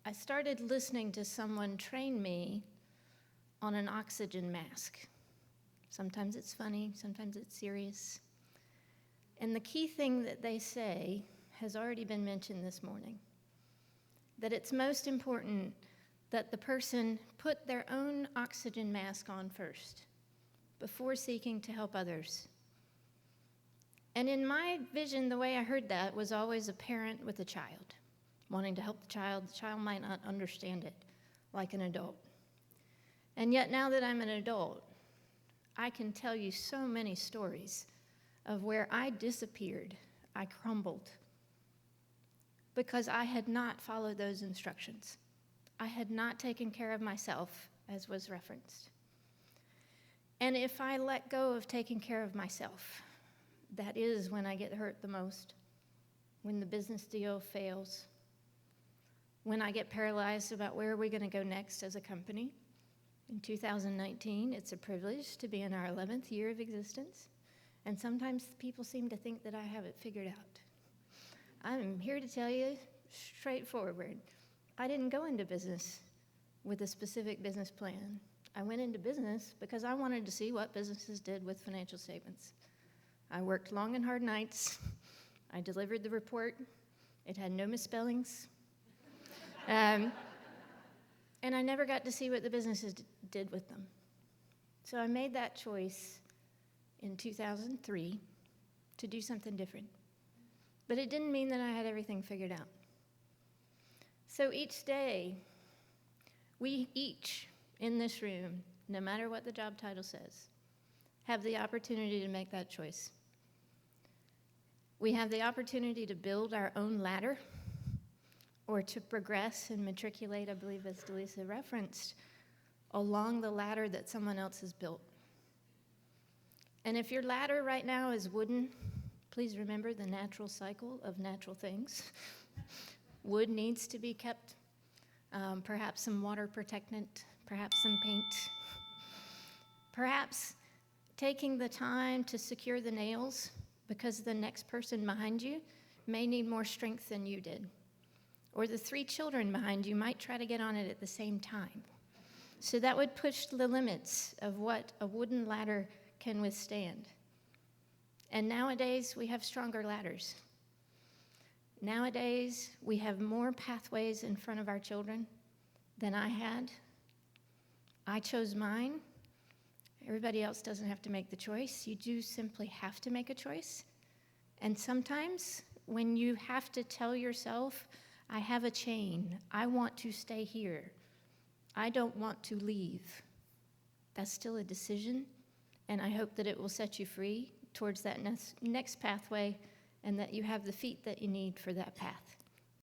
I started listening to someone train me on an oxygen mask. Sometimes it's funny, sometimes it's serious. And the key thing that they say has already been mentioned this morning, that it's most important that the person put their own oxygen mask on first before seeking to help others. And in my vision, the way I heard that was always a parent with a child, wanting to help the child. The child might not understand it like an adult. And yet now that I'm an adult, I can tell you so many stories of where I disappeared, I crumbled, because I had not followed those instructions. I had not taken care of myself, as was referenced. And if I let go of taking care of myself, that is when I get hurt the most, when the business deal fails, when I get paralyzed about where are we going to go next as a company. In 2019, it's a privilege to be in our 11th year of existence, and sometimes people seem to think that I have it figured out. I'm here to tell you straightforward, I didn't go into business with a specific business plan. I went into business because I wanted to see what businesses did with financial statements. I worked long and hard nights. I delivered the report. It had no misspellings. And I never got to see what the businesses did with them. So I made that choice in 2003 to do something different. But it didn't mean that I had everything figured out. So each day, we each in this room, no matter what the job title says, have the opportunity to make that choice. We have the opportunity to build our own ladder or to progress and matriculate, I believe as Delisa referenced, along the ladder that someone else has built. And if your ladder right now is wooden, please remember the natural cycle of natural things. Wood needs to be kept, perhaps some water protectant, perhaps some paint, perhaps taking the time to secure the nails because the next person behind you may need more strength than you did. Or the 3 children behind you might try to get on it at the same time. So that would push the limits of what a wooden ladder can withstand. And nowadays, we have stronger ladders. Nowadays, we have more pathways in front of our children than I had. I chose mine. Everybody else doesn't have to make the choice. You do simply have to make a choice. And sometimes when you have to tell yourself, I have a chain, I want to stay here, I don't want to leave, that's still a decision, and I hope that it will set you free towards that next pathway and that you have the feet that you need for that path.